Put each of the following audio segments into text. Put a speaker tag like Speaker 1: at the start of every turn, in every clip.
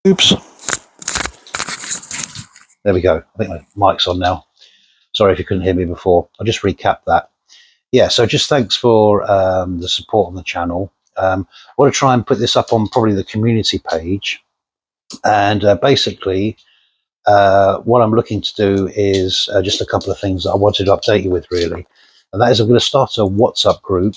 Speaker 1: Oops. There we go. I think my mic's on now. Sorry if you couldn't hear me before. I'll just recap that. Yeah, so just thanks for the support on the channel. I want to try and put this up on probably the community page. And basically, what I'm looking to do is just a couple of things that I wanted to update you with, really. And that is I'm going to start a WhatsApp group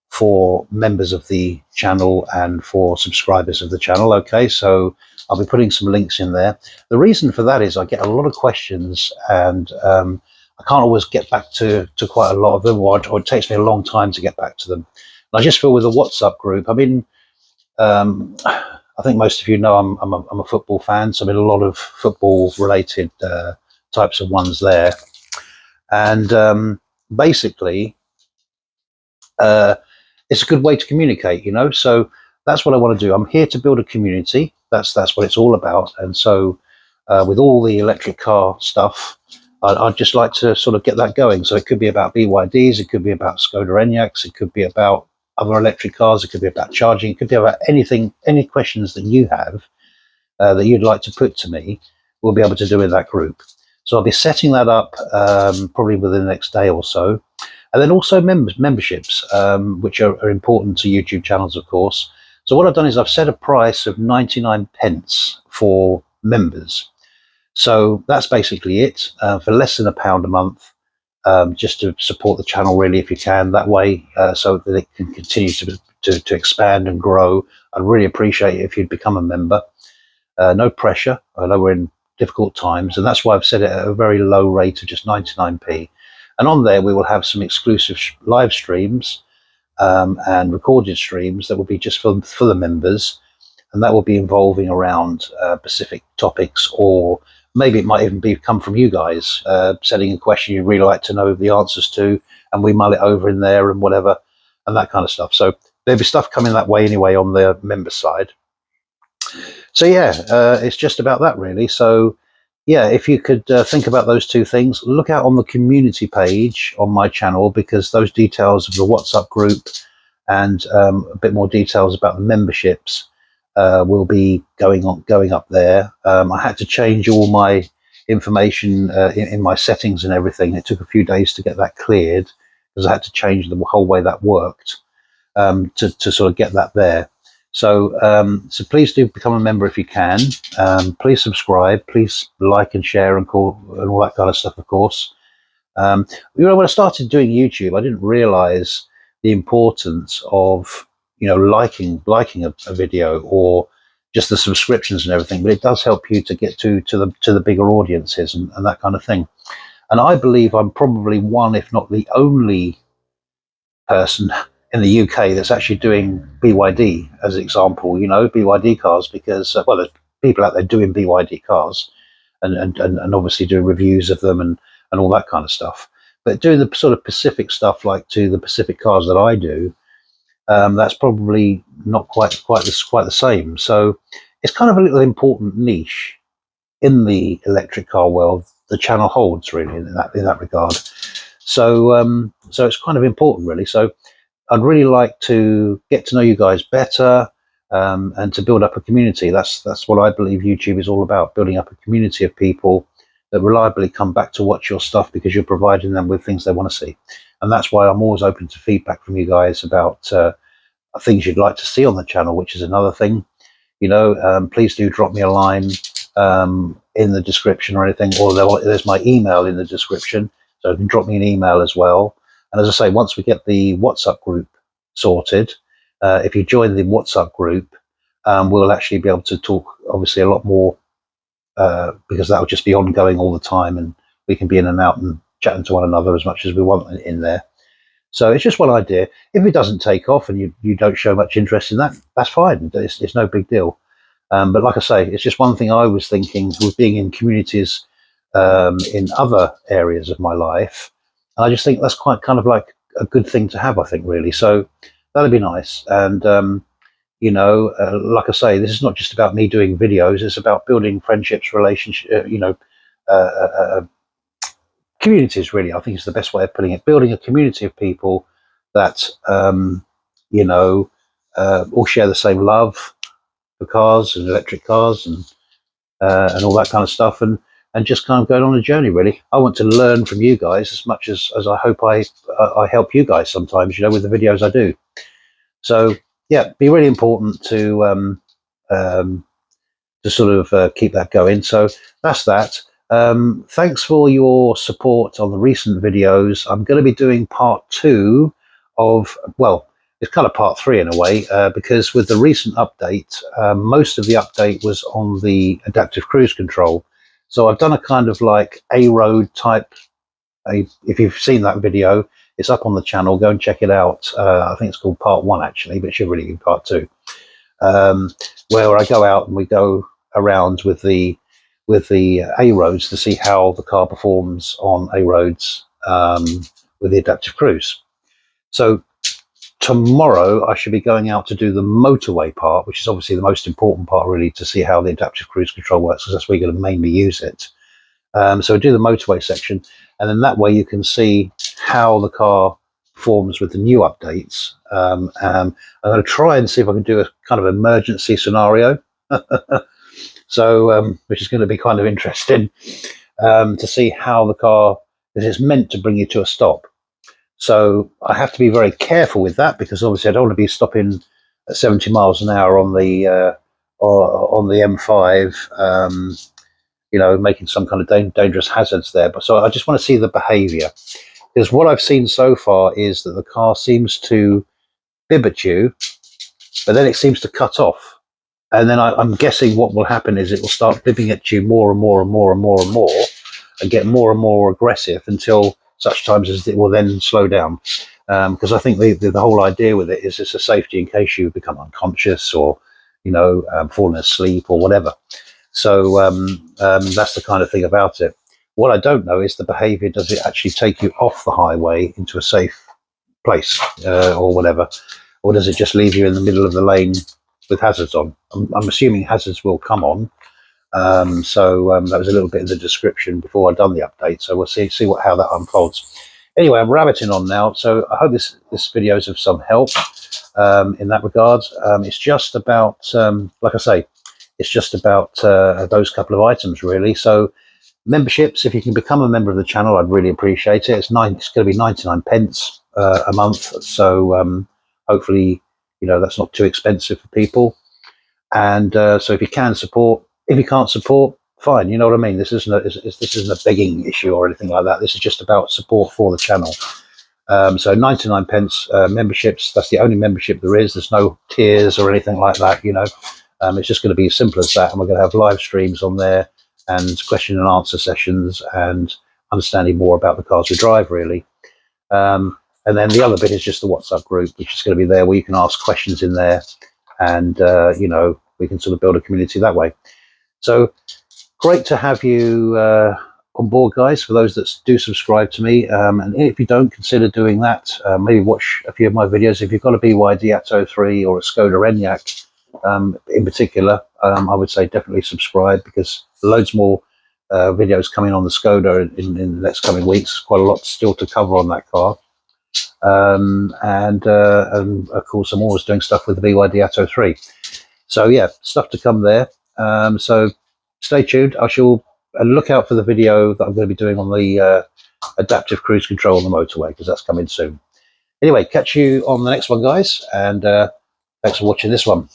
Speaker 1: for members of the channel and for subscribers of the channel. Okay, so I'll be putting some links in there. The reason for that is I get a lot of questions and I can't always get back to quite a lot of them, or it takes me a long time to get back to them. And I just feel with the WhatsApp group, I mean, I think most of you know I'm a football fan, so I'm in a lot of football related types of ones there. And basically, it's a good way to communicate, you know. So that's what I want to do. I'm here to build a community. That's what it's all about. And so with all the electric car stuff, I'd just like to sort of get that going. So it could be about BYDs, it could be about Skoda Enyaqs, it could be about other electric cars, it could be about charging, it could be about anything, any questions that you have that you'd like to put to me, we'll be able to do in that group. So I'll be setting that up probably within the next day or so. And then also memberships, which are important to YouTube channels, of course. So what I've done is I've set a price of 99 pence for members. So that's basically it, for less than £1 a month, just to support the channel, really, if you can, that way, so that it can continue to expand and grow. I'd really appreciate it if you'd become a member. No pressure. I know we're in difficult times, and that's why I've set it at a very low rate of just 99p. And on there, we will have some exclusive live streams and recorded streams that will be just for the members. And that will be involving around specific topics, or maybe it might even come from you guys, sending a question you'd really like to know the answers to, and we mull it over in there and whatever, and that kind of stuff. So there'll be stuff coming that way anyway on the member side. So yeah, it's just about that, really. So yeah, if you could think about those two things, look out on the community page on my channel, because those details of the WhatsApp group and a bit more details about the memberships will be going up there. I had to change all my information in my settings and everything. It took a few days to get that cleared, because I had to change the whole way that worked to sort of get that there. So so please do become a member if you can. Please subscribe, please like and share and all that kind of stuff, of course. You know, when I started doing YouTube, I didn't realize the importance of, you know, liking a video, or just the subscriptions and everything, but it does help you to get to the bigger audiences and that kind of thing. And I believe I'm probably one, if not the only person in the UK that's actually doing BYD as an example, you know, BYD cars, because well, there's people out there doing BYD cars and obviously doing reviews of them and all that kind of stuff. But doing the sort of Pacific stuff, like to the Pacific cars that I do, that's probably not quite the same. So it's kind of a little important niche in the electric car world the channel holds, really, in that regard. So so it's kind of important, really. So I'd really like to get to know you guys better, and to build up a community. That's what I believe YouTube is all about, building up a community of people that reliably come back to watch your stuff because you're providing them with things they want to see. And that's why I'm always open to feedback from you guys about things you'd like to see on the channel, which is another thing. You know, please do drop me a line in the description or anything, or there's my email in the description, so you can drop me an email as well. And as I say, once we get the WhatsApp group sorted, if you join the WhatsApp group, we'll actually be able to talk, obviously, a lot more, because that will just be ongoing all the time, and we can be in and out and chatting to one another as much as we want in there. So it's just one idea. If it doesn't take off and you don't show much interest in that, that's fine. It's no big deal. But like I say, it's just one thing I was thinking with being in communities in other areas of my life. And I just think that's quite kind of like a good thing to have, I think, really. So that'd be nice. And, you know, like I say, this is not just about me doing videos. It's about building friendships, relationships, you know, communities, really. I think is the best way of putting it. Building a community of people that, you know, all share the same love for cars and electric cars and all that kind of stuff, and just kind of going on a journey. Really, I want to learn from you guys as much as I hope I help you guys sometimes, you know, with the videos I do. So yeah, it'd be really important to sort of keep that going. So that's that. Thanks for your support on the recent videos. I'm going to be doing part 2 of, well, it's kind of part 3 in a way, because with the recent update, most of the update was on the adaptive cruise control. So I've done a kind of like A-road type. If you've seen that video, it's up on the channel. Go and check it out. I think it's called part 1 actually, but it should really be part 2. Where I go out and we go around with the A roads to see how the car performs on A roads with the adaptive cruise. So tomorrow I should be going out to do the motorway part, which is obviously the most important part, really, to see how the adaptive cruise control works, because that's where you're going to mainly use it. So do the motorway section, and then that way you can see how the car performs with the new updates. I'm going to try and see if I can do a kind of emergency scenario. So, which is going to be kind of interesting, to see how the car is meant to bring you to a stop. So I have to be very careful with that, because obviously I don't want to be stopping at 70 miles an hour on the M5, you know, making some kind of dangerous hazards there. But so I just want to see the behaviour, because what I've seen so far is that the car seems to bib at you, but then it seems to cut off. And then I'm guessing what will happen is it will start bibbing at you more and more and more and more and more, and get more and more aggressive until such times as it will then slow down. Because I think the whole idea with it is it's a safety in case you become unconscious or, you know, falling asleep or whatever. So that's the kind of thing about it. What I don't know is the behaviour. Does it actually take you off the highway into a safe place or whatever? Or does it just leave you in the middle of the lane with hazards on? I'm assuming hazards will come on. So that was a little bit of the description before I'd done the update. So we'll see how that unfolds. Anyway, I'm rabbiting on now. So I hope this video is of some help in that regard. It's just about, like I say, it's just about those couple of items, really. So memberships, if you can become a member of the channel, I'd really appreciate it. It's going to be 99 pence a month. So hopefully, you know, that's not too expensive for people. And so if you can support, if you can't support, fine. You know what I mean? This isn't a begging issue or anything like that. This is just about support for the channel. So 99 pence memberships. That's the only membership there is. There's no tiers or anything like that, you know. It's just going to be as simple as that. And we're going to have live streams on there and question and answer sessions and understanding more about the cars we drive, really. And then the other bit is just the WhatsApp group, which is going to be there, where you can ask questions in there. And, you know, we can sort of build a community that way. So great to have you on board, guys, for those that do subscribe to me. And if you don't, consider doing that. Maybe watch a few of my videos. If you've got a BYD Atto 3 or a Skoda Enyaq in particular, I would say definitely subscribe, because loads more videos coming on the Skoda in the next coming weeks. Quite a lot still to cover on that car. And of course I'm always doing stuff with the BYD Atto 3, so yeah, stuff to come there. So stay tuned. I shall look out for the video that I'm going to be doing on the adaptive cruise control on the motorway, because that's coming soon. Anyway, catch you on the next one, guys, and thanks for watching this one.